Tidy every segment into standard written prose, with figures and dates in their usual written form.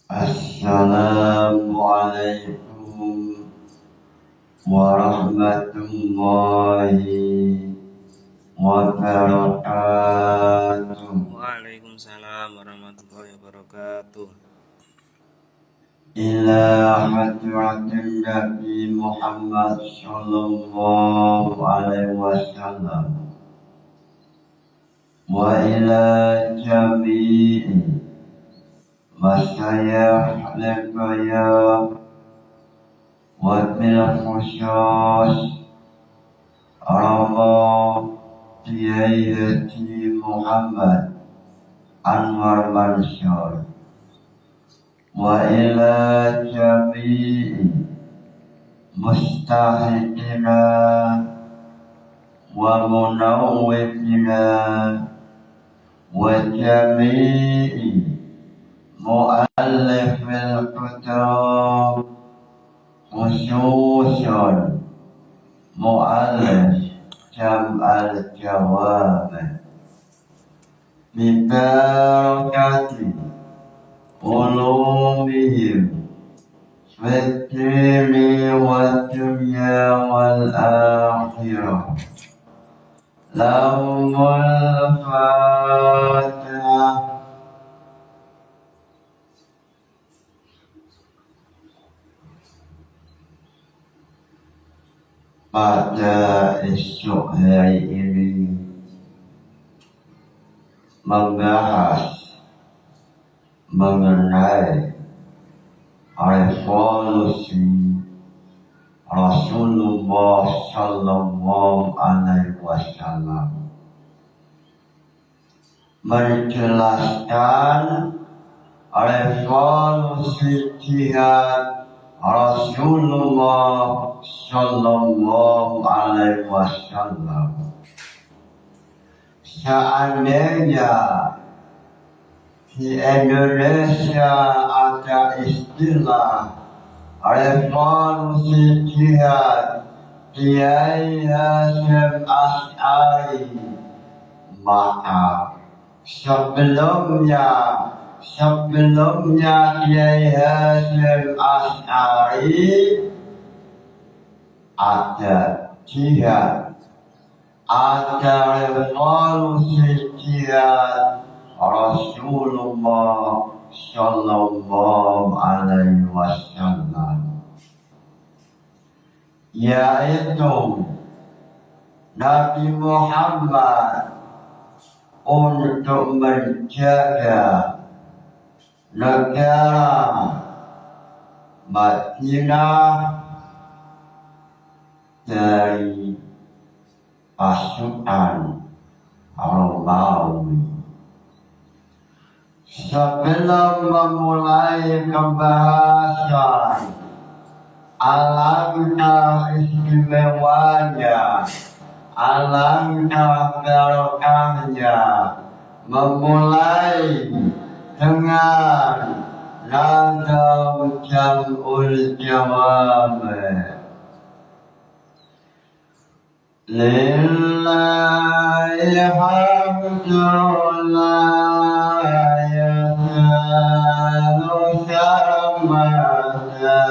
Assalamualaikum warahmatullahi wabarakatuh. Waalaikumsalam warahmatullahi wabarakatuh. Ila hadratin Nabi Muhammad sallallahu alaihi wasallam wa ila jami'i masyayikh al-qaya wa bil khusus Rama Kiai Haji Muhammad Anwar Mansur wa ila jami'i mustahiqina wa munawwibina wa jami'i mu'allifil kutub khususun mu'allif jam'al jawab bibarakati ulumihim fid-dini wad-dunya wal-akhirah. Lahumul Fatihah. Pada esok hari ini membahas mengenai revolusi Rasulullah sallallahu alaihi wasallam, menjelaskan revolusi jihad Rasulullah sallallahu alaihi wasallam. Seandainya di Indonesia ada istilah revolusi jihad Kiai Hasyim Asy'ari, maka sebelumnya Kiai Hasyim Asy'ari ada jihad, ada revolusi jihad Rasulullah sallallahu alaihi wasallam, yaitu Nabi Muhammad untuk menjaga negara Madinah dari pasukan Romawi. Sebelum memulai pembahasan alangkah istimewanya, alangkah barokahnya memulai dengan nazam jam'ul jawab. Lillahi hamdulillah yasalu samada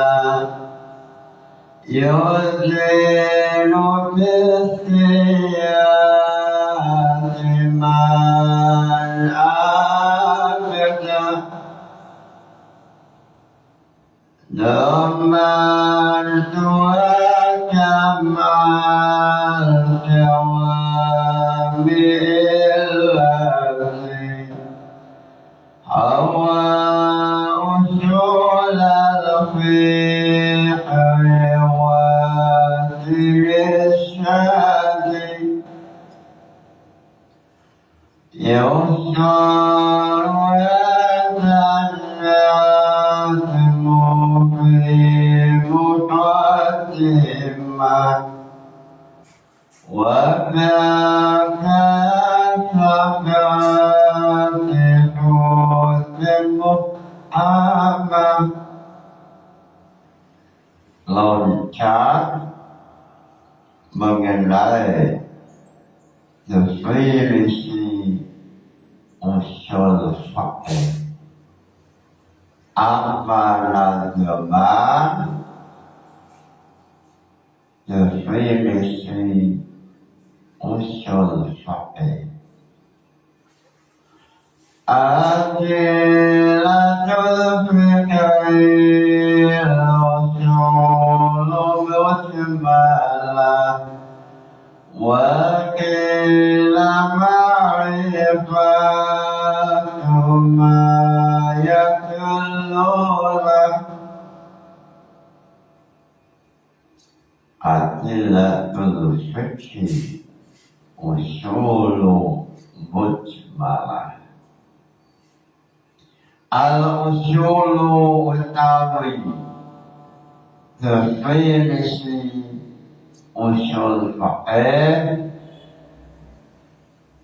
yuzinu bisiyati man abda Zaman tua kamal jawamil hawa usul al-fiqh wa tirshadi yusar loncat mengenai definisi usul fiqh. Apa zaman definisi usul fiqh. Adilatul fiqh usul musmalah wa qila ma'rifatu ma yakullulah. Adilatul fiqh usul mujmalah. Al-usulu utawi definisi usul fiqh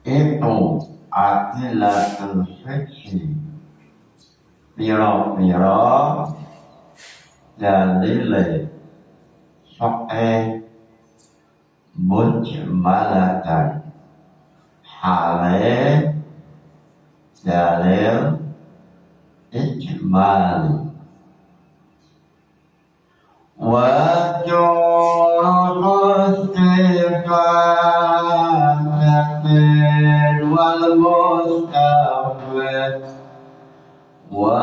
itu adilatul fiqh pira-pira dalil fiqh mujmalatan hale dalil ijmali wa jurus sifatin wal mustafid wa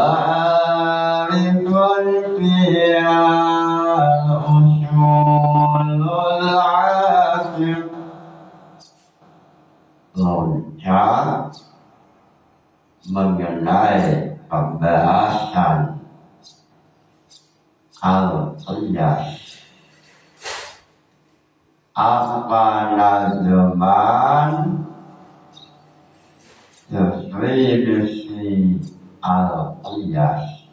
arifun fiyal usulul asif. Loncat mengenai pembahasan al-qiyas. Apa nazman definisi al-qiyas?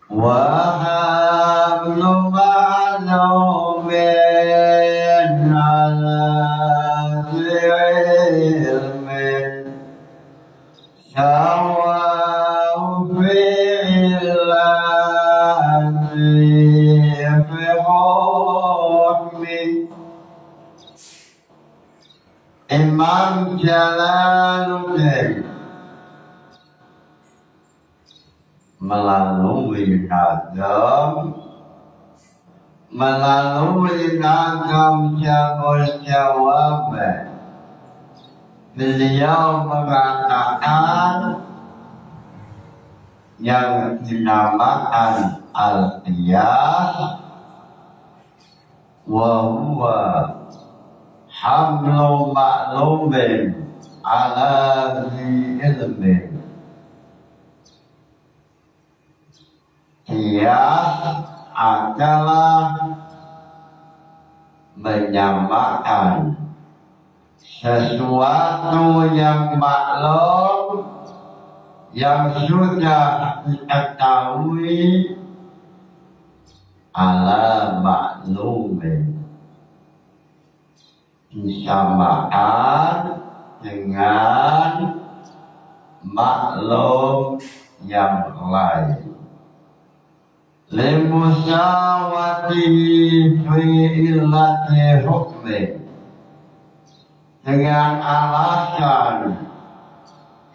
Wa hablu ma'lumin ala ilmin sawa'u fi'lati fi hukmi. Imam Jalaluddin melalui nagam jawab beliau mengatakan yang dinamakan al-qiyas wa huwa hamlu ma'lumin ala zi ilmin. Qiyas adalah menyamakan sesuatu yang maklum yang sudah diketahui ala maklumin, disamakan dengan maklum yang lain. Limusawatihi fi illati hukmi, dengan alasan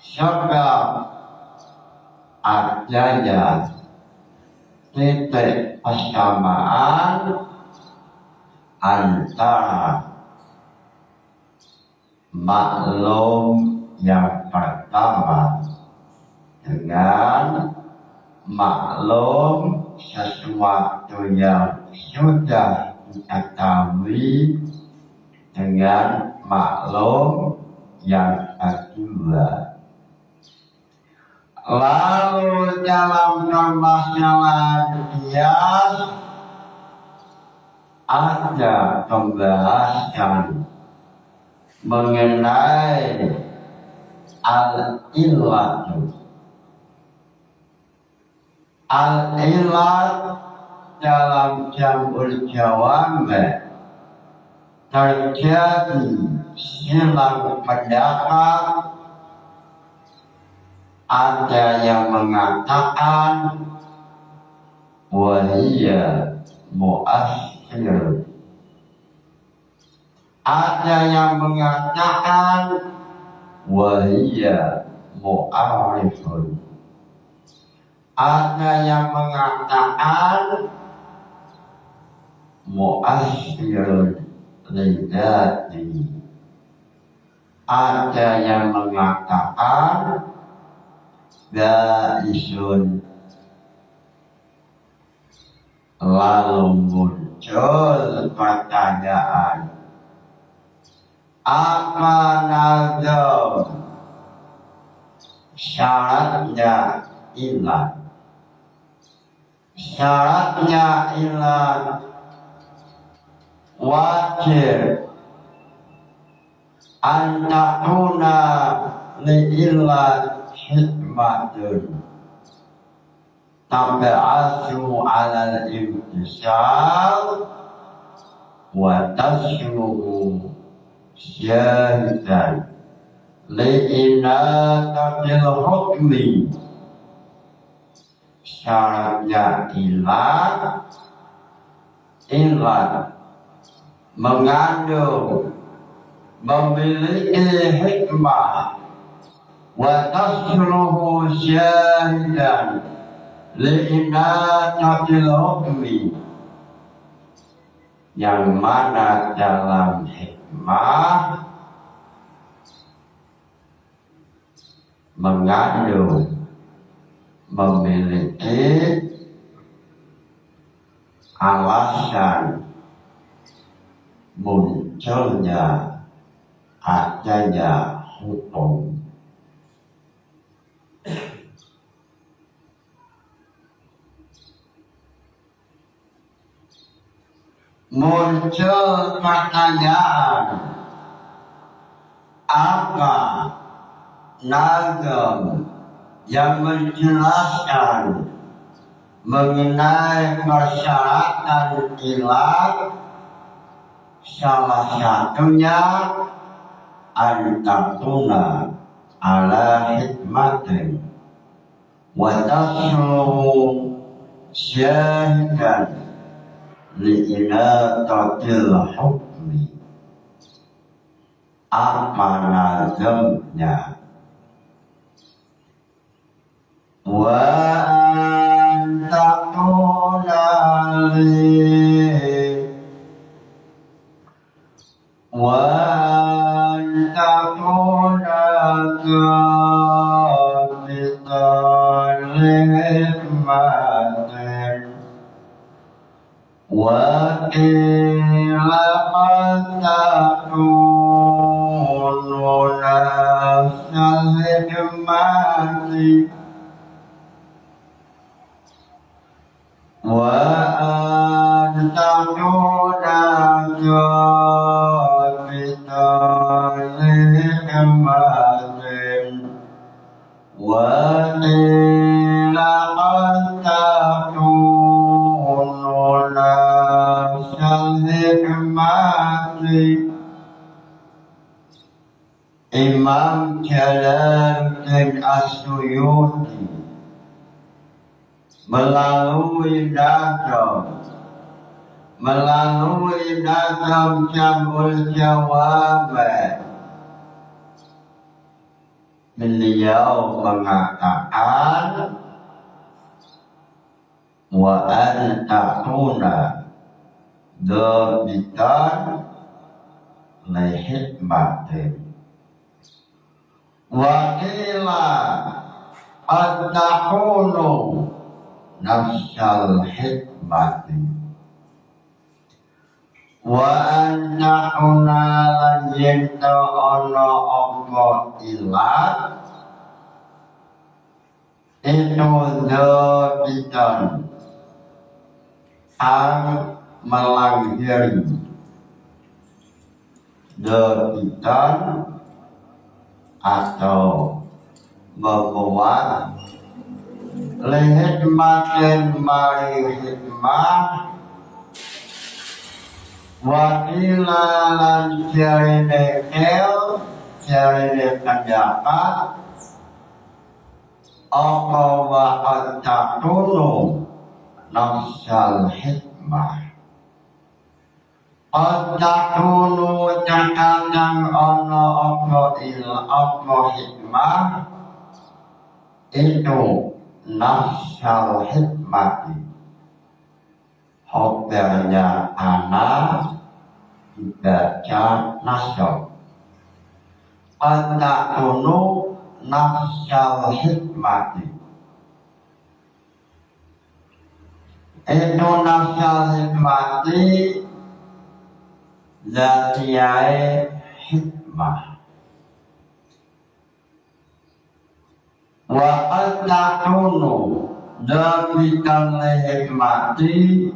sebab adanya titik persamaan antara maklum yang pertama dengan maklum sesuatu yang sudah diketahui dengan maklum yang kedua. Lalu dalam masalah qiyas ada pembahasan mengenai al-illatu. Al-illat dalam jam'ul jawami terjadi silang pendapat. Ada yang mengatakan wahiyya mu'assir, ada yang mengatakan wahiyya mu'arifun, Ada yang mengatakan mu'asyirun lidati. Ada yang mengatakan gaisun. Lalu muncul pertanyaan, apa nazar syaratnya ilah? Syaratnya ilah wajib antakuna li'illah hikmatun tabi'asu ala al-imtisal wa tasmuhu syahidan li'inatatil hukmi. Syaratnya ilah mengandung, memiliki hikmah, wa tasluhu syahidan li'inatatil hukmi, yang mana dalam hikmah mengandung, memiliki alasan munculnya adanya hukum. Muncul pertanyaan, apa nazam yang menjelaskan mengenai persyaratan ilah? Salah satunya antakuna ala hikmatin wa tasluhu syahidan li'inatatil hukmi. Apa nazamnya? Wa antakuna wa antakuna kafitan lihikmatin wa qila takunu nafsal hikmati wa antakuna Imam Jalaluddin As-Suyuti melalui nazam Jamul Jawab, beliau mengatakan wa antakuna dhabitan lihikmatin wa qila antakunu nafsal hikmati wa antakuna lan yenta ana apa ilah itu dhabitan ang melanggar dhabitan atau membuat lihikmatin mari hikmah wakila lan jarine pendapat apa wa antakunu nafsal hikmah antakunu cakandang ono apa hikmah itu nafsal hikmati. Hotelnya anak dibaca nasab. Antakunu nafsal hikmati. Itu nafsal hikmati zatiyai hikmah. Wa antakunu dabikan hikmati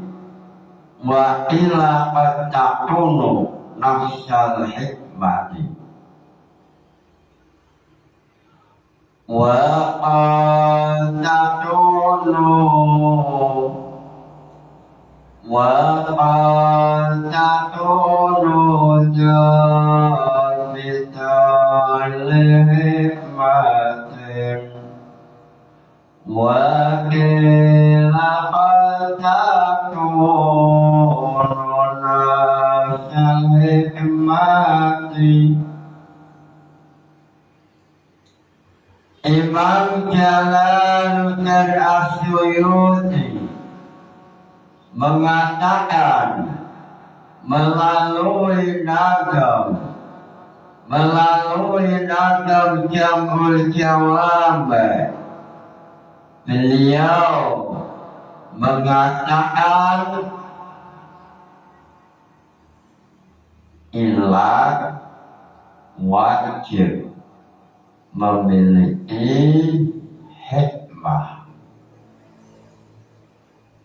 wa ila antakunu nafsal hikmati. Wa antakunu jabitan hikmatin wa kila fatakunu nafsal hikmati. Imam Jalaluddin As-Suyuti mengatakan melalui nadam Jamul Jawab, beliau mengatakan ilah wajib memiliki hikmah.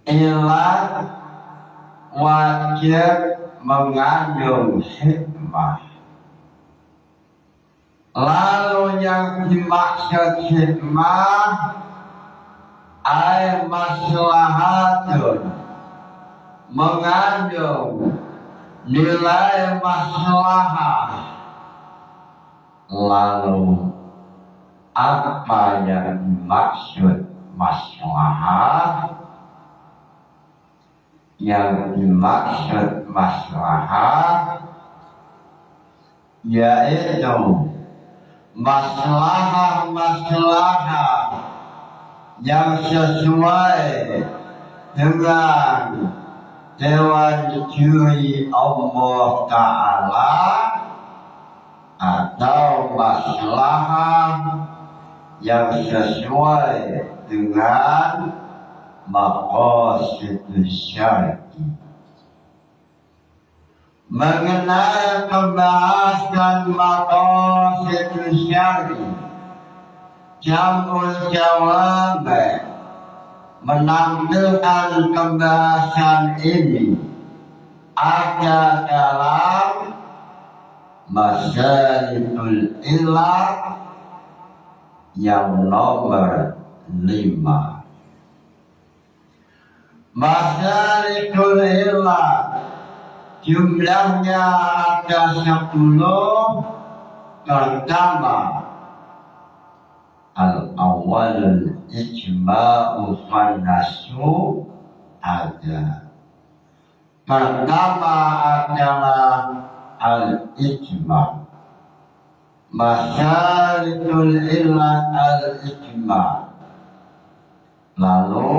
Ilah wajib mengandung hikmah. Lalu yang dimaksud hikmah ay maslahatun, mengandung nilai maslahah. Lalu apa yang dimaksud maslahah? Yang dimaksud maslahah yaitu maslahah yang sesuai dengan diwujudi Allah Ta'ala, atau maslahah yang sesuai dengan maqasidus syar'i. Mengenai pembahasan maqasidus syar'i, Jamul Jawab menampilkan pembahasan ini ada dalam Masalikul Ilah yang nomor 5. Masalikul Ilah jumlahnya ada 10. Pertama, al-awwalul ijma'u fannasu ada. Pertama adalah al-ijma'. Masalikul Ilah al-ijma'. Lalu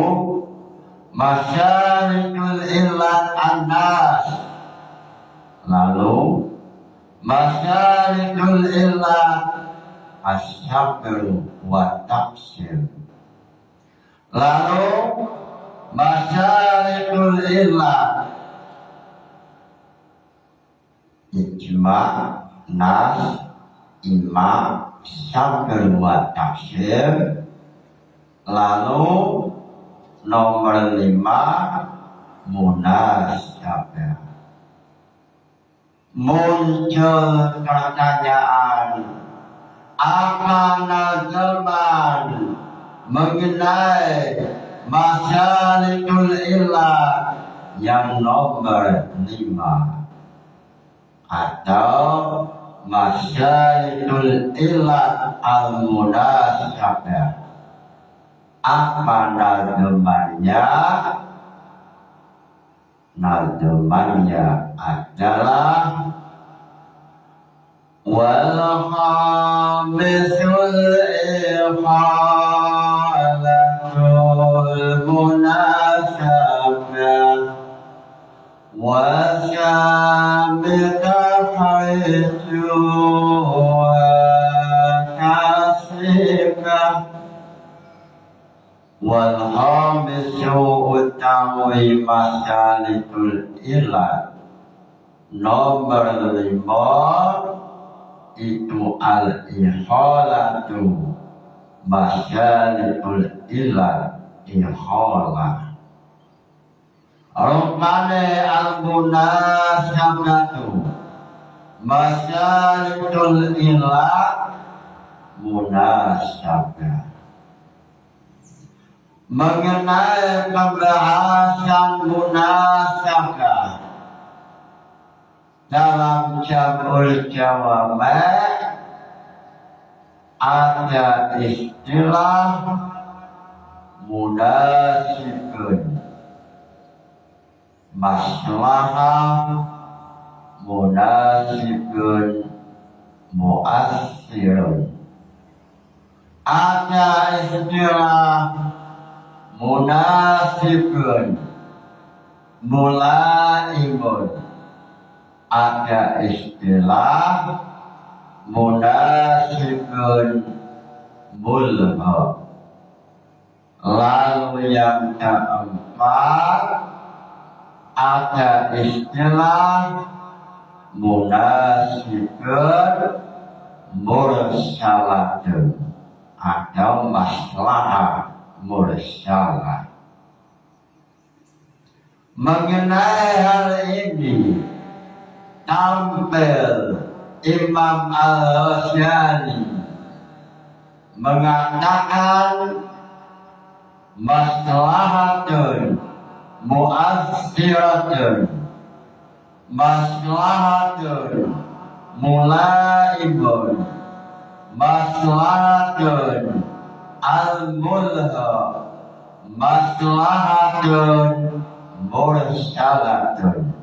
Masalikul Ilah an-nas. Lalu Masalikul Ilah as-sabr wa tafsir. Lalu Masalikul Ilah ijma', nas, imam, sabr wa tafsir. Lalu nomor 5 munasabah. Muncul pertanyaan, apa nazaman mengenai Masalikul Ilah yang nomor 5 atau Masalikul Ilah al-munasabah? Apa nazamannya? Nazamannya adalah wal khamisul iqalatu wal khamisu utawi masalitul ilat nomor 5 itu al-ihalatu masalitul ilat ihalah rupane al-munasabatu masalitul ilat munasabah mengenai pembahasan munasabah dalam jamul jawama' ada istilah munasibun maslahah munasibun muassirun ada istilah munasibun mulaimun ada istilah munasibun mulha lalu yang keempat ada istilah munasibun mursalatun atau maslahah mursalah. Mengenai hal ini tampil Imam Al-Ghazali mengatakan maslahatun mu'assiratun maslahatun mulaibun maslahatun al-mulha maslahatun mursalatun.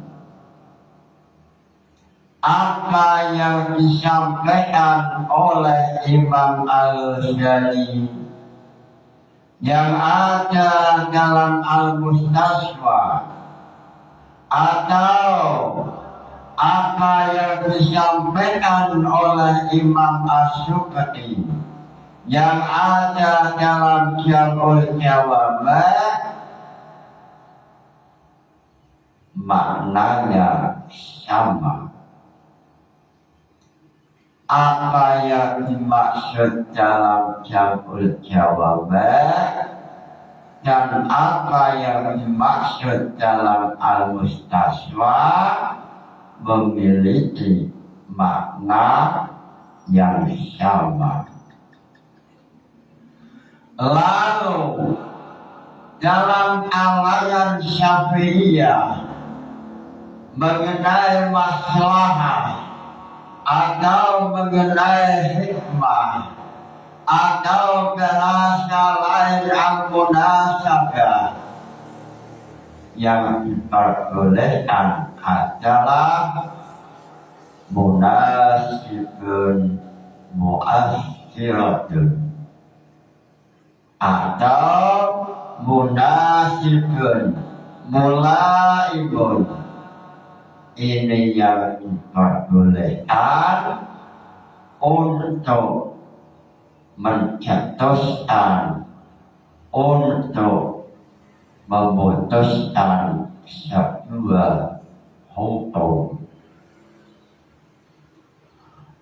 Apa yang disampaikan oleh Imam Al-Ghazali yang ada dalam Al-Mustasfa atau apa yang disampaikan oleh Imam As-Sukati yang ada dalam Jamul Jawama' maknanya sama. Apa yang dimaksud dalam Jamul Jawama' dan apa yang dimaksud dalam Al-Mustasfa memiliki makna yang sama. Lalu dalam alayan Syafi'iyah mengenai maslahah atau mengenai hikmah atau bahasa lain al-munasabah yang diperbolehkan adalah munasibun mu'assiratun atau munasibun mulaibun. Ini yang diperbolehkan untuk mencetuskan, untuk memutuskan sebuah hukum.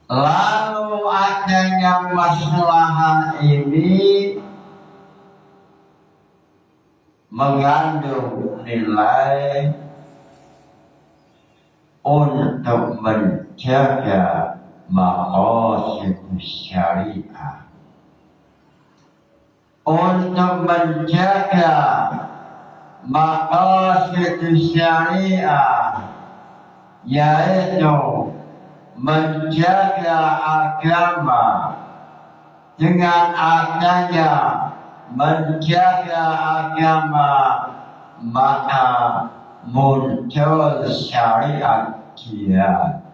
Lalu adanya masalah ini mengandung nilai untuk menjaga maqasid syariah, untuk menjaga maqasid syariah, yaitu menjaga agama. Dengan adanya menjaga agama maka muncul syariat jihad.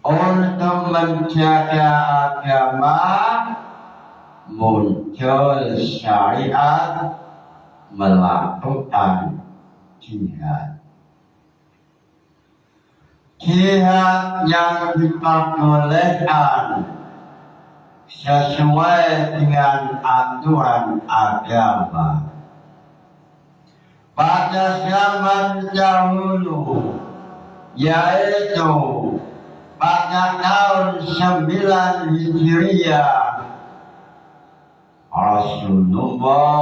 Untuk menjaga agama muncul syariat melakukan jihad. Jihad yang diperbolehkan sesuai dengan aturan agama. Pada zaman dahulu, yaitu pada tahun 9 Hijriah, Rasulullah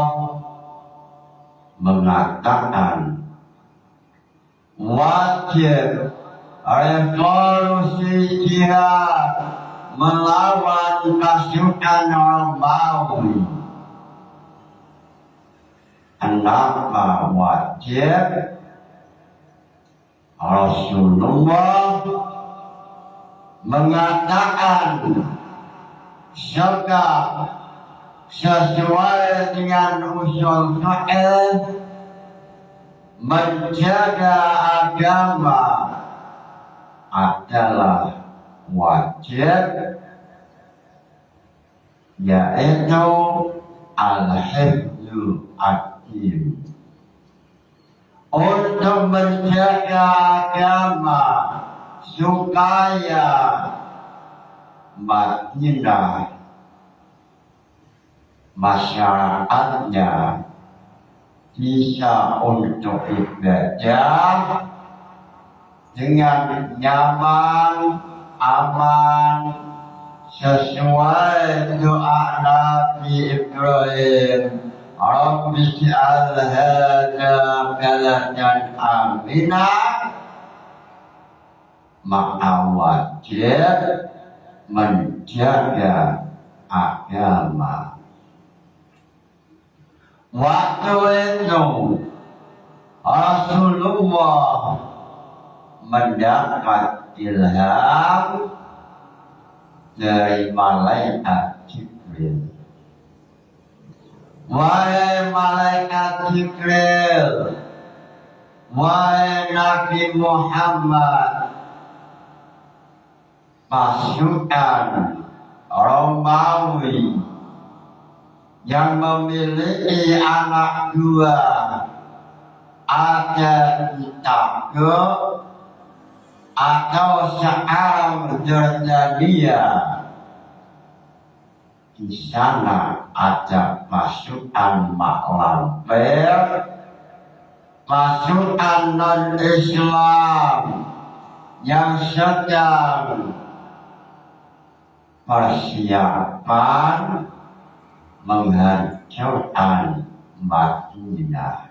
mengatakan wajib revolusi jihad melawan pasukan Romawi. Kenapa wajib? Rasulullah mengatakan sebab sesuai dengan usul fiqh menjaga agama adalah wajib, yaitu al-hifdzu ad-din. Untuk menjaga agama supaya Madinah masyarakatnya bisa untuk ibadah dengan nyaman, aman, sesuai doa Nabi Ibrahim, Rabbi ij'al hadza baladan aminah, maka wajib menjaga agama. Waktu itu Rasulullah mendapat ilham dari malaikat Jibril. Wahai malaikat Jibril, wahai Nabi Muhammad, pasukan Romawi yang memiliki anak dua, ada di Tabuk atau Syam Jordania. Di sana ada pasukan Mak Lampir, pasukan non-Islam yang sedang persiapan menghancurkan Madinah.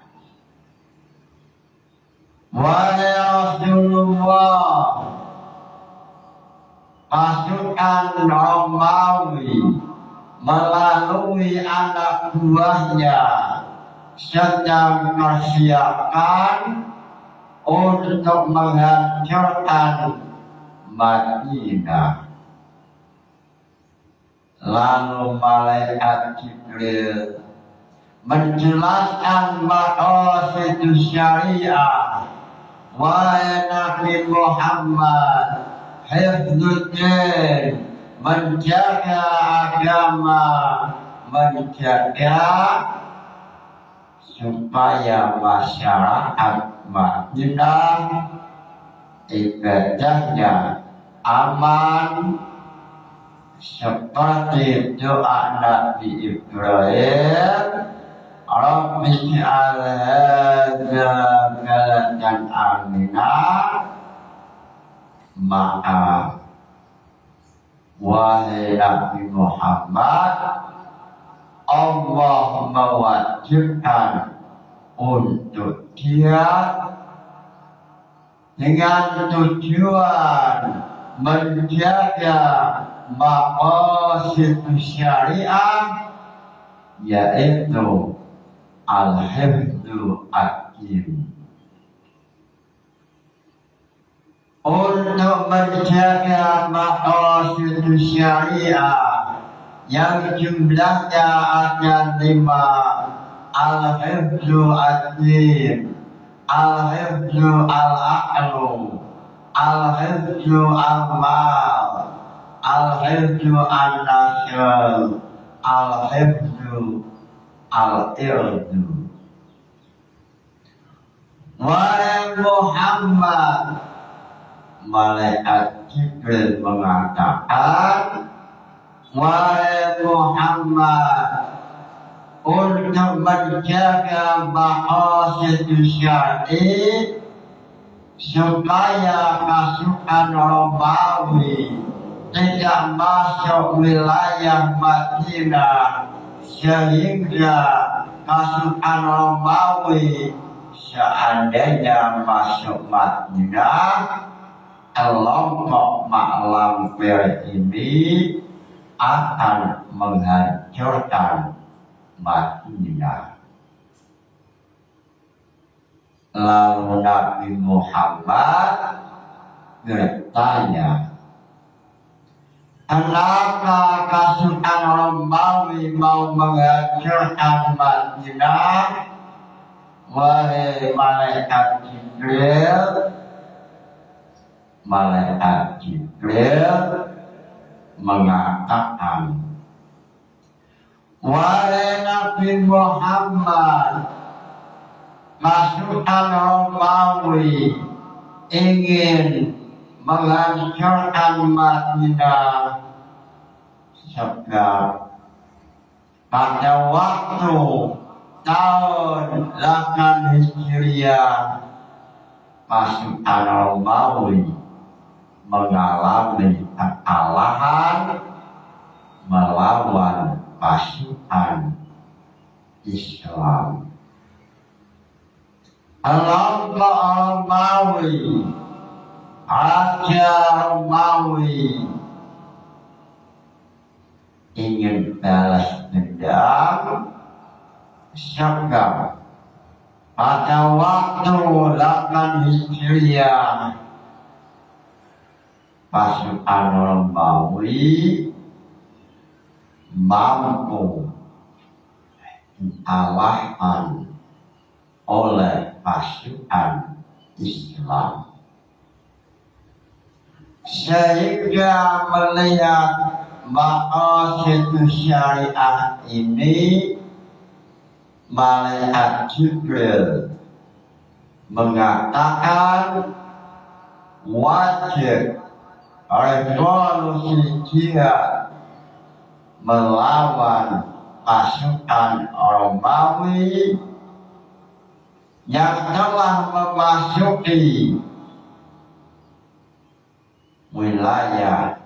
Wahai Rasulullah, pasukan Romawi melalui anak buahnya sedang persiapan untuk menghancurkan Madinah. Lalu malaikat Jibril menjelaskan maqasid syariah. Wahai Nabi Muhammad, hifdzuddin, menjaga agama, menjaga supaya masyarakat Madinah ibadahnya aman, seperti doa Nabi Ibrahim, Rabbi ij'al hadza baladan aminah. Maka wahai Nabi Muhammad, Allah mewajibkan untuk dia dengan tujuan menjaga maqasid syariah, yaitu al-hifdzu ad-din. Untuk menjaga maqasid syariah yang jumlahnya ada 5: al-hifdzu ad-din, al-hifdzu al-aqlu, al-hifdzu al-mal, al-hifdzu an-nasl, al-hifdzu al-irdu. Wahai Muhammad, malaikat Jibril mengatakan Wahai Muhammad, untuk menjaga maqasid syar'i supaya pasukan Romawi tidak masuk wilayah Madinah, sehingga pasukan Romawi seandainya masuk Madinah, kelompok Maklampir ini akan menghancurkan Madinah. Lalu Nabi Muhammad bertanya, kenapa pasukan Romawi mau menghancurkan Madinah? Wahai malaikat Jibril mengatakan, wahai Nabi Muhammad, pasukan Romawi ingin menghancurkan Madinah sebab pada waktu tahun 8 Hijriah pasukan Romawi mengalami kekalahan melawan pasukan Islam. Kelompok Romawi, Raja Romawi ingin balas dendam sebab pada waktu 8 Hijriah pasukan Romawi mampu dikalahkan oleh pasukan Islam, sehingga melihat maqasid syariah ini, malaikat Jibril mengatakan wajib revolusi jihad melawan pasukan Romawi yang telah memasuki wilayah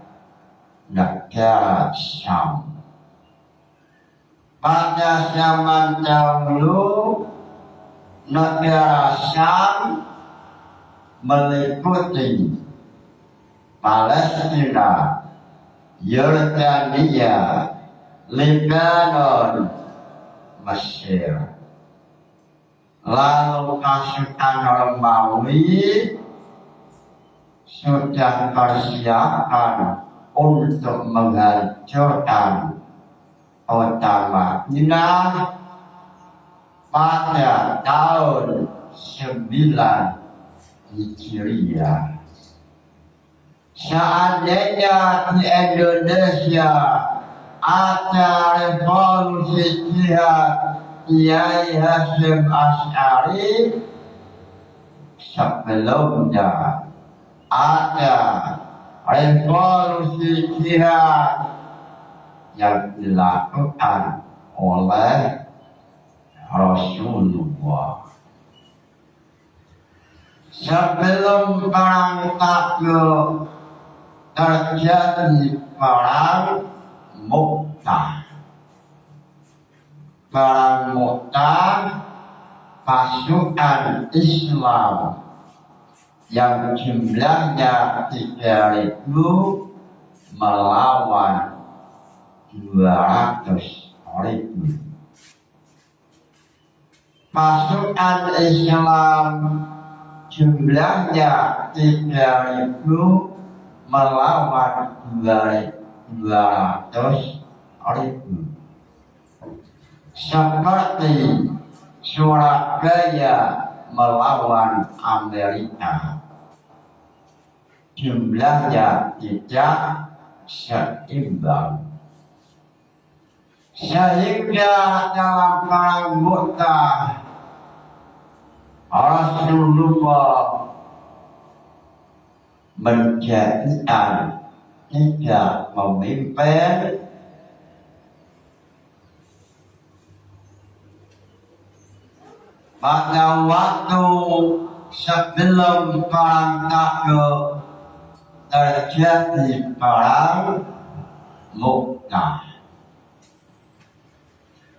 negara Syam. Pada zaman dahulu, negara Syam meliputi Palestina, Yordania, Lebanon, Mesir. Lalu pasukan Romawi sudah persiapan untuk menghancurkan kota Madinah pada tahun 9 Hijriah. Seandainya di Indonesia ada revolusi jihad Kiai Hasyim Asy'ari, sebelumnya ada revolusi jihad yang dilakukan oleh Rasulullah. Sebelum perang Tabuk terjadi perang Mu'tah. Perang Mu'tah, pasukan Islam yang jumlahnya 3.000 melawan 200.000. Pasukan Islam jumlahnya 3.000 melawan 200.000. Seperti Surabaya melawan Amerika, jumlahnya tidak seimbang, sehingga dalam perang Mu'tah Rasulullah menjadikan 3 pemimpin pada waktu sebelum perang Tabuk terjadi perang Mu'tah.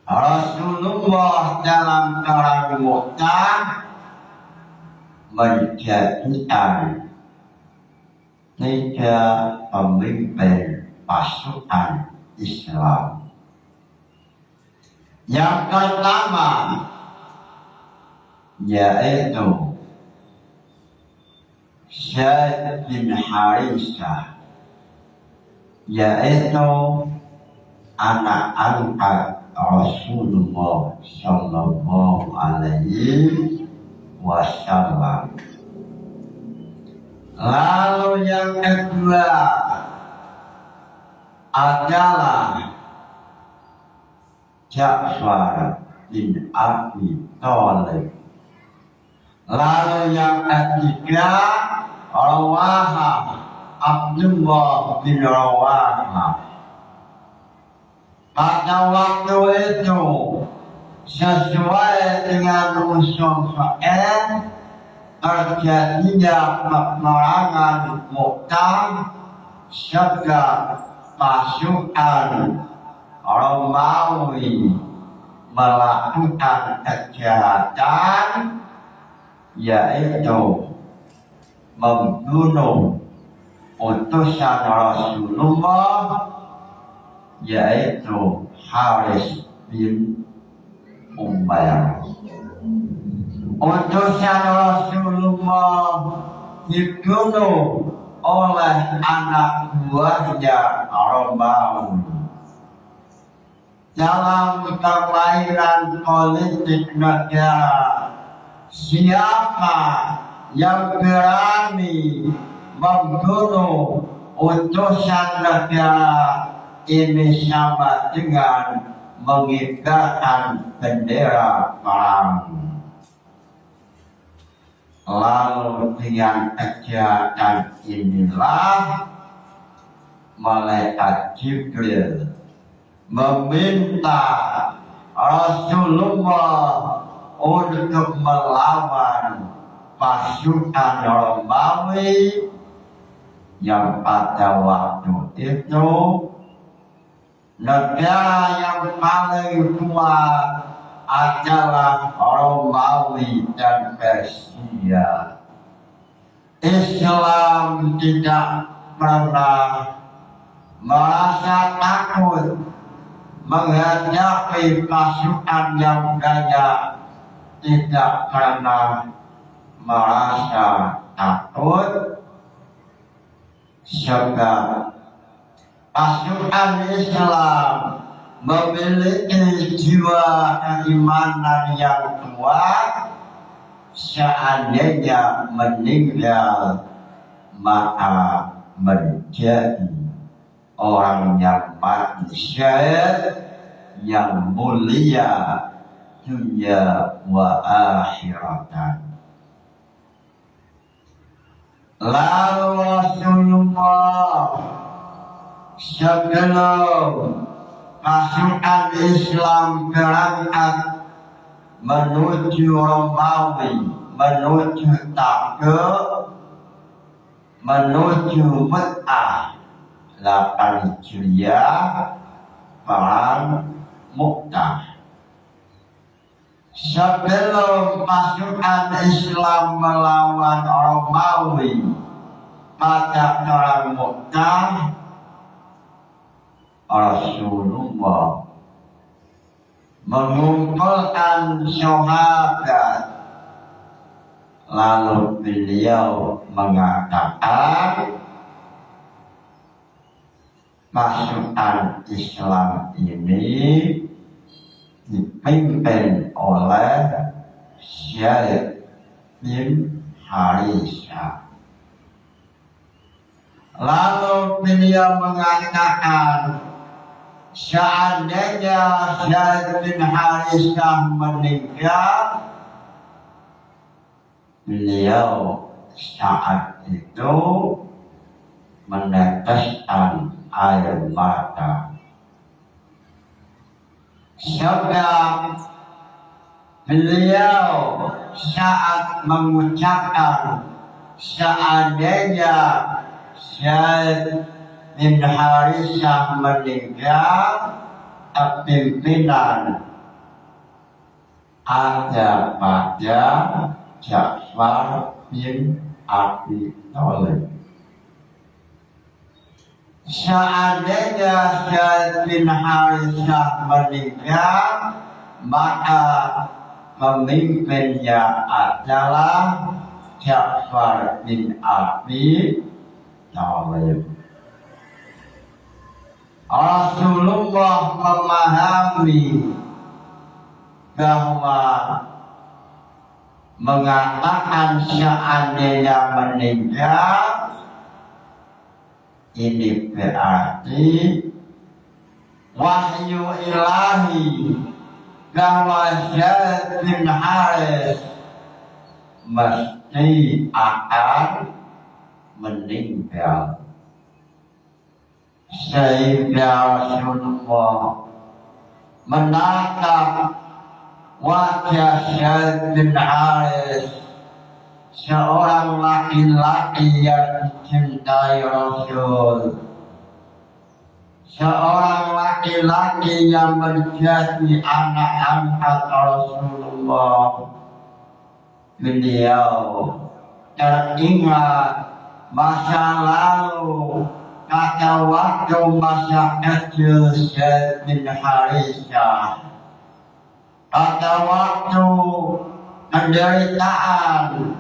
Rasulullah dalam perang Mu'tah menjadikan 3 pemimpin pasukan Islam. Yang pertama yaitu Zaid bin Harisah, yaitu anak angkat Rasulullah Sallallahu Alaihi Wasallam. Lalu yang kedua adalah Ja'far bin Abi Thalib. Lalu yang ketiga Rawahah, Abdullah bin Rawahah. Pada waktu itu sesuai dengan usul fiqh terjadinya peperangan Mu'tah serta pasukan Romawi melakukan kejahatan, yaitu membunuh utusan Rasulullah, yaitu Haris bin Umayyah. Utusan Rasulullah dibunuh oleh anak buahnya Romawi. Dalam permainan politik negara, siapa yang berani membunuh utusan negara ini sama dengan mengibarkan bendera perang. Lalu dengan kejahatan inilah malaikat Jibril meminta Rasulullah untuk melawan pasukan Romawi yang pada waktu itu negara yang paling kuat adalah Romawi dan Persia. Islam tidak pernah merasa takut menghadapi pasukan yang banyak, tidak pernah merasa takut, sebab pasukan Islam memiliki jiwa keimanan yang kuat. Seandainya meninggal, maka menjadi orang yang mati syahid yang mulia dunia wa akhiratan. Lalu Rasulullah sebelum pasukan Islam berangkat menuju Romawi, menuju Tabuk, menuju Mu'tah 8 Hijriah, perang Mu'tah. Sebelum pasukan Islam melawan Romawi pada perang Mu'tah, Rasulullah mengumpulkan sahabat, lalu beliau mengatakan pasukan Islam ini dipimpin oleh Zaid bin Harisah. Lalu beliau mengatakan, seandainya Zaid bin Harisah meninggal, beliau saat itu meneteskan air mata. Sebab beliau saat mengucapkan seandainya Zaid bin Harithah meninggal, kepimpinan ada pada Ja'far bin Abi Thalib. Seandainya Zaid bin Harithah meninggal, maka pemimpinnya adalah Ja'far bin Abi Thalib. Rasulullah memahami bahwa mengatakan seandainya meninggal ini berarti wahyu ilahi bahwa Zaid bin Harith mesti akan meninggal. Sehingga Rasulullah menatap wajah Zaid bin Harith, seorang laki-laki yang dicintai Rasul, seorang laki-laki yang menjadi anak angkat Rasulullah. Beliau teringat masa lalu, pada waktu masa kecil Zaid bin Harithah, pada waktu penderitaan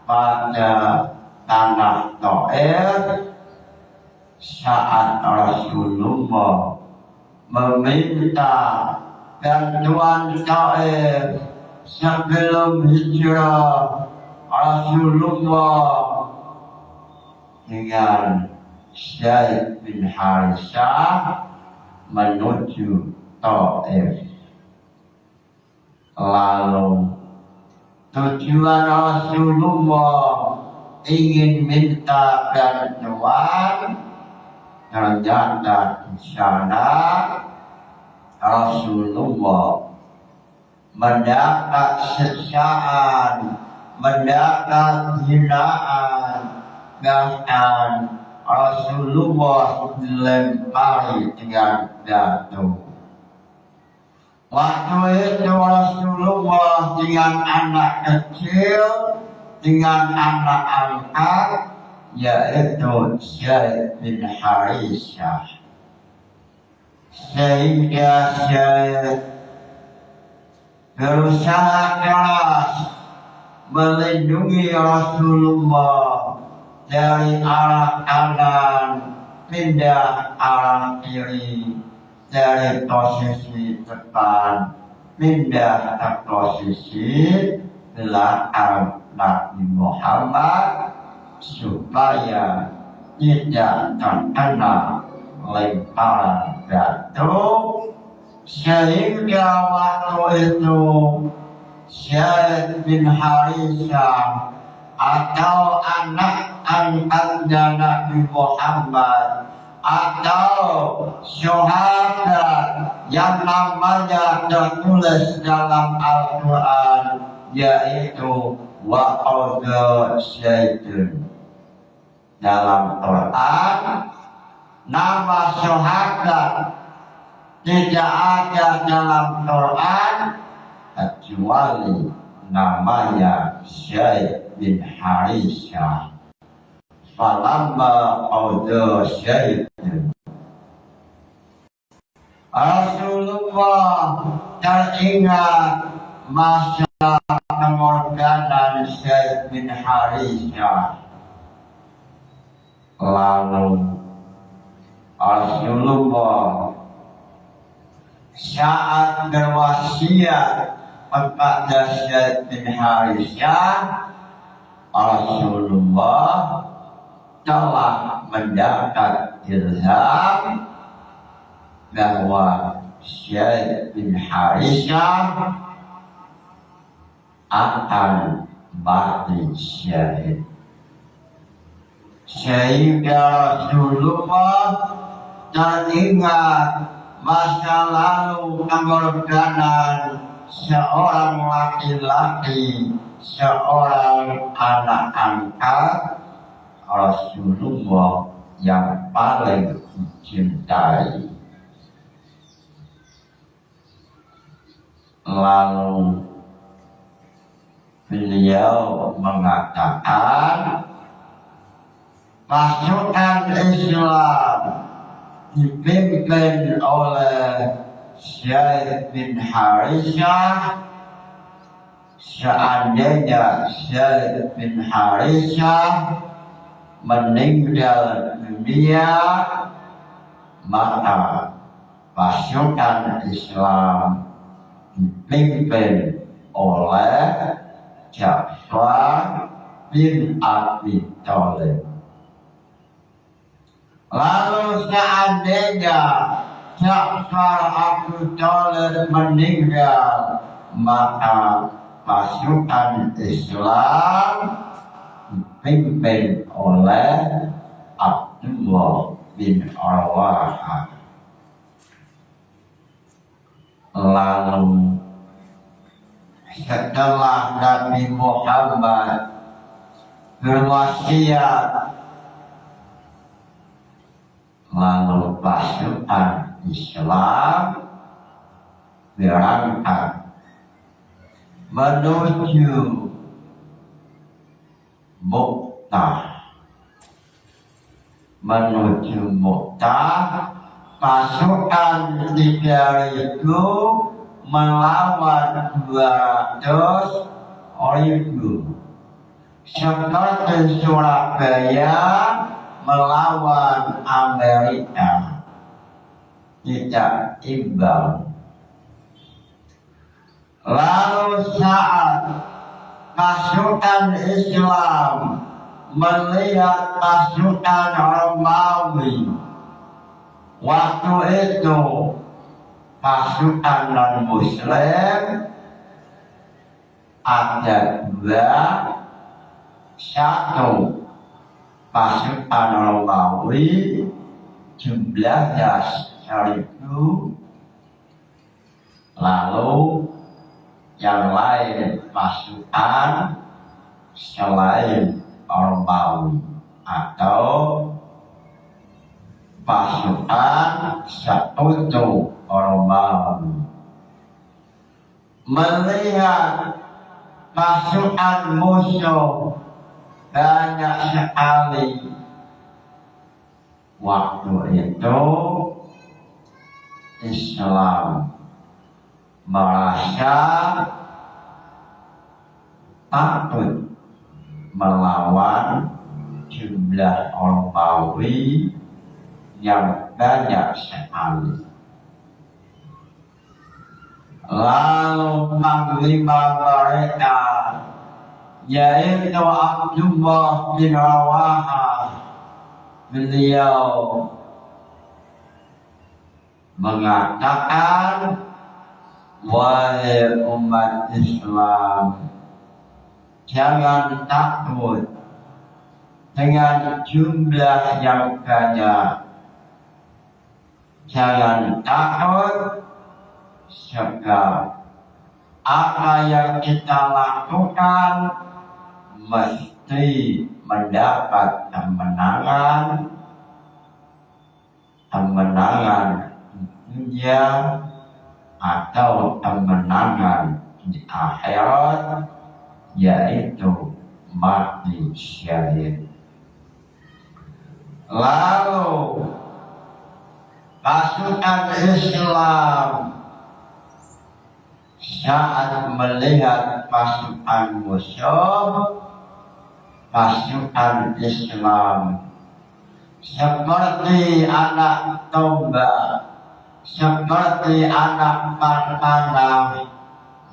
pada tanah Taif, saat Rasulullah meminta bantuan Taif sebelum hijrah, Rasulullah dengan Zaid bin Harithah menuju Taif. Lalu tujuan Rasulullah ingin minta bantuan, ternyata di sana Rasulullah mendapat siksaan, mendapat hinaan, bahkan Rasulullah dilempari dengan batu. Waktu itu Rasulullah dengan anak kecil, dengan anak angkat, yaitu Zaid bin Harithah. Sehingga Zaid berusaha keras melindungi Rasulullah dari arah kanan pindah arah kiri, dari posisi depan pindah ke posisi belakang Nabi Muhammad supaya tidak terkena lemparan batu. Sehingga waktu itu Zaid bin Harithah atau anak angkatnya Nabi Muhammad atau syuhada yang namanya tertulis dalam Al-Quran, yaitu wa'udha Zaidun. Dalam Quran nama syuhada tidak ada dalam Quran kecuali namanya Zaid bin Harithah. Falamma qada Zaidun, Rasulullah teringat masa pengorbanan Zaid bin Harithah. Lalu Rasulullah saat berwasiat kepada Zaid bin Harithah, Rasulullah telah mendapat ilham bahwa Zaid bin Harithah akan mati syahid. Sehingga Rasulullah teringat masa lalu pengorbanan seorang laki-laki, seorang anak angkat Rasulullah yang paling dicintai. Lalu beliau mengatakan, pasukan Islam dipimpin oleh Zaid bin Harithah. Seandainya Zaid bin Harithah meninggal dunia, maka pasukan Islam dipimpin oleh Ja'far bin Abi Thalib. Lalu seandainya Ja'far Abu Thalib meninggal, maka pasukan Islam dipimpin oleh Abdullah bin Rawahah. Lalu setelah Nabi Muhammad berwasiat, lalu pasukan Islam berangkat menuju Mu'tah. Pasukan tiga itu melawan 200.000, seperti Surabaya melawan Amerika, tidak imbang. Lalu saat pasukan Islam melihat pasukan Romawi, waktu itu pasukan non-Muslim ada 2, satu pasukan Romawi jumlahnya 1.000, lalu yang lain pasukan selain Romawi atau pasukan sekutu Romawi. Melihat pasukan musuh banyak sekali, waktu itu Islam merasa takut melawan jumlah Romawi yang banyak sekali. Lalu panglima mereka, yaitu Abdullah bin Rawahah, beliau mengatakan, wahai umat Islam, jangan takut dengan jumlah yang banyak. Jangan takut, sebab apa yang kita lakukan mesti mendapat kemenangan dunia atau kemenangan di akhirat, yaitu mati syahid. Lalu pasukan Islam saat melihat pasukan musuh, pasukan Islam seperti anak domba, seperti anak panah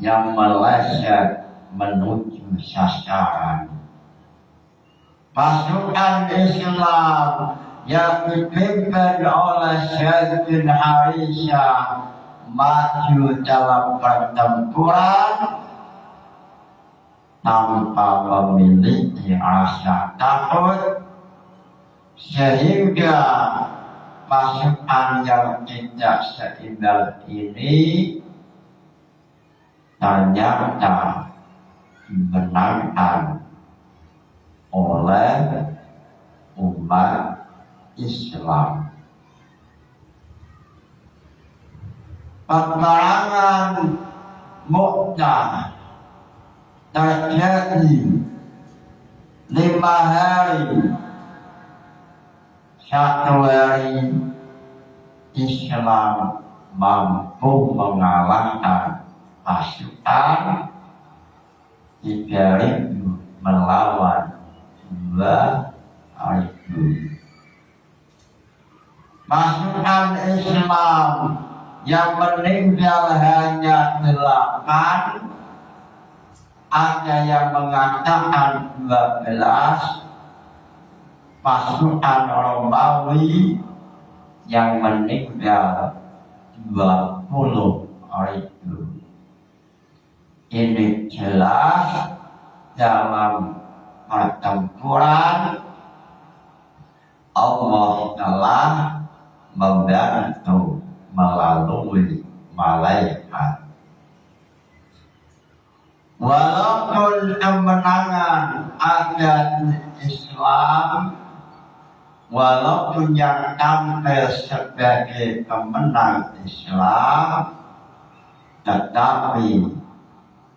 yang meleset menuju sasaran. Pasukan Islam yang dipimpin oleh Zaid bin Harithah maju dalam pertempuran tanpa memiliki rasa takut, sehingga pasukan yang tidak seimbang ini ternyata dimenangkan oleh umat Islam. Peperangan Mu'tah terjadi 5 hari. 1 hari Islam mampu mengalahkan pasukan 3.000 melawan 2.000. Pasukan Islam yang meninggal hanya 8, ada yang mengatakan 12. Pasukan Romawi yang meninggal 20.000. Ini jelas dalam pertempuran Allah telah membantu melalui malaikat. Walaupun kemenangan ada di Islam, walaupun yang tampil sebagai pemenang Islam, tetapi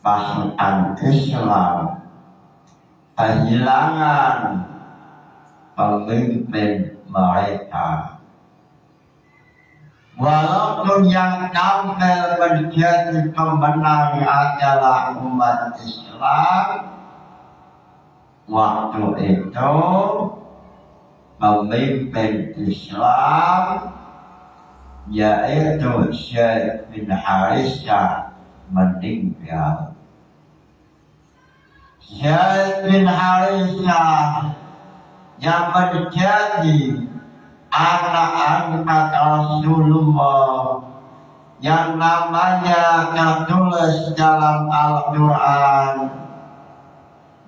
pasukan Islam kehilangan pemimpin mereka. Walaupun yang tampil menjadi pemenang adalah umat Islam, waktu itu pemimpin Islam yaitu Zaid bin Harithah meninggal. Zaid bin Harithah yang menjadi anak angkat Rasulullah, yang namanya tertulis dalam Al-Quran,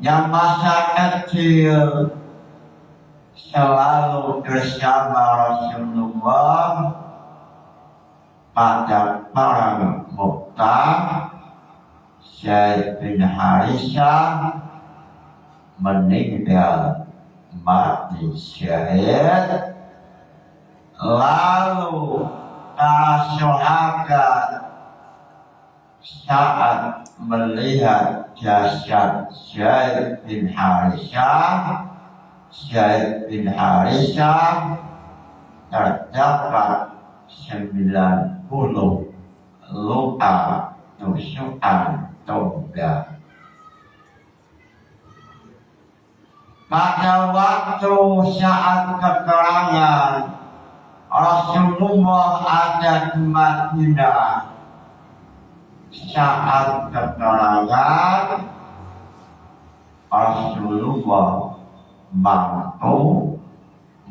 yang masa kecil selalu bersama Rasulullah pada perang Mu'tah. Zaid bin Harithah meninggal mati syahid. Lalu para sahabat saat melihat jasad Zaid bin Harithah, terdapat 90 luka tusukan tombak. Pada waktu saat peperangan, Rasulullah ada di Madinah. Saat peperangan, Rasulullah mampu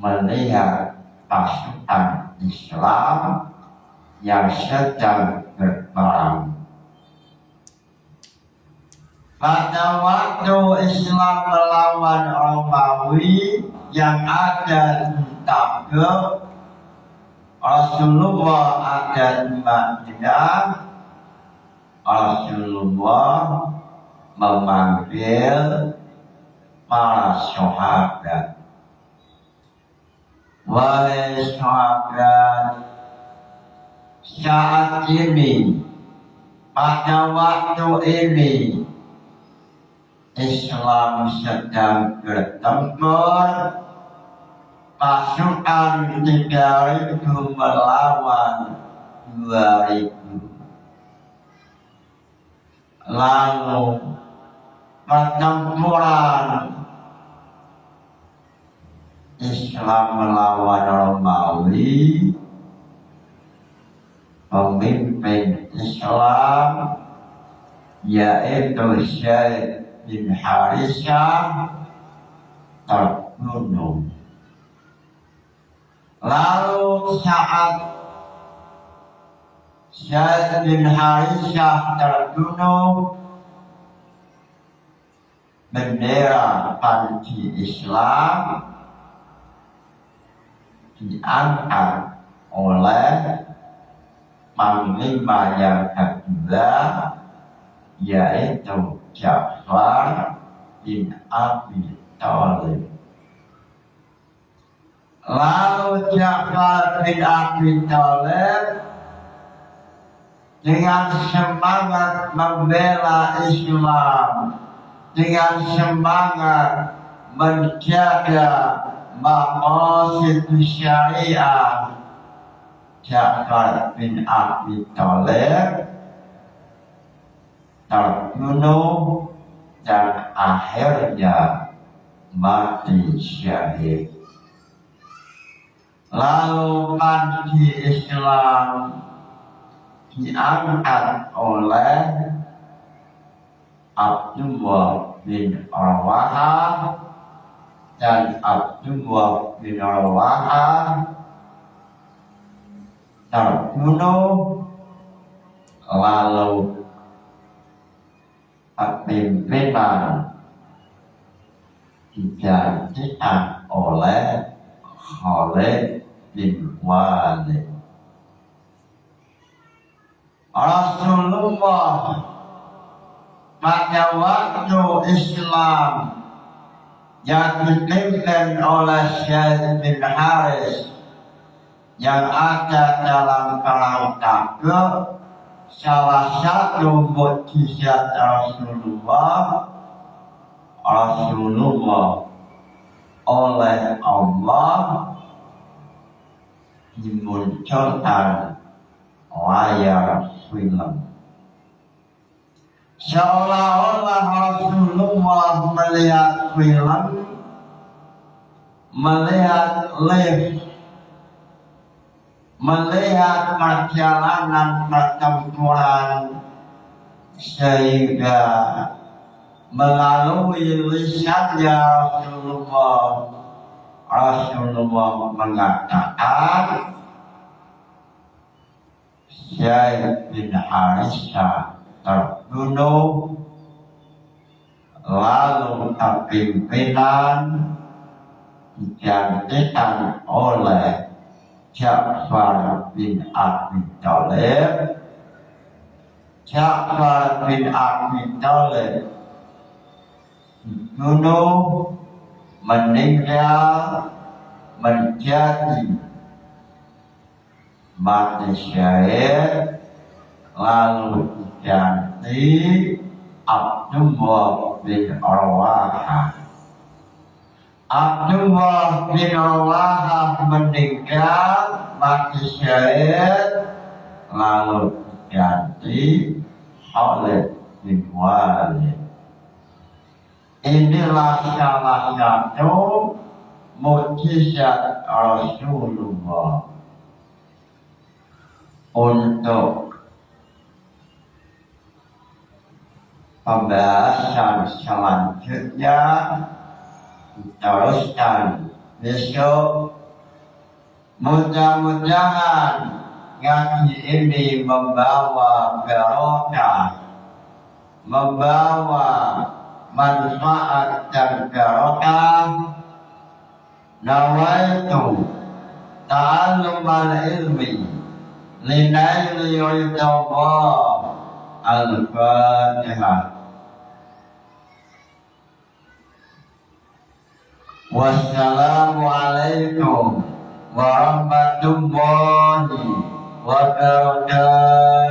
melihat pasukan Islam yang sedang berperang. Pada waktu Islam melawan Romawi yang ada di Tabuk, Rasulullah ada di Madinah. Rasulullah memanggil para sahabat. Wahai sahabat, saat ini, pada waktu ini, Islam sedang bertempur. Pasukan 3.000 melawan 2.000. Lalu pertempuran Islam melawan Romawi, pemimpin Islam yaitu Zaid bin Harithah terbunuh. Lalu saat Zaid bin Harithah terbunuh, bendera panji Islam diangkat oleh panglima yang kedua yaitu Ja'far bin Abi Thalib. Lalu Ja'far bin Abi Thalib dengan semangat membela Islam, dengan semangat menjaga maqasid syariah, Ja'far bin Abi Thalib terbunuh dan akhirnya mati syahid. Lalu panji Islam diangkat oleh Abdullah bin Rawahah, dan Abdullah bin Rawahah terbunuh. Lalu pimpinan digantikan oleh Khalid bin Walid. Rasulullah pada waktu Islam yang dipimpin oleh Zaid bin Haris yang ada dalam perang Tabuk, salah satu mukjizat Rasulullah oleh Allah dimunculkan layar film. Seolah-olah Rasulullah melihat film, melihat lift, melihat perjalanan pertempuran, sehingga melalui lisannya Rasulullah mengatakan, Zaid bin Harisah terbunuh, lalu kepimpinan digantikan oleh Ja'far bin Abi Thalib. Ja'far bin Abi Thalib dibunuh, meninggal, menjadi mati syahid, lalu diganti Abdullah bin Rawahah. Abdullah bin Rawahah meninggal, mati syahid, lalu diganti Khalid bin Walid. Inilah salah satu mukjizat Rasulullah. Untuk pembahasan selanjutnya diteruskan besok. Mudah-mudahan ngaji ini membawa barokah, membawa manfaat dan barokah. Nawaitu ta'allumal ilmi linaili ridallah. Al-Fatihah. Wassalamualaikum warahmatullahi wabarakatuh.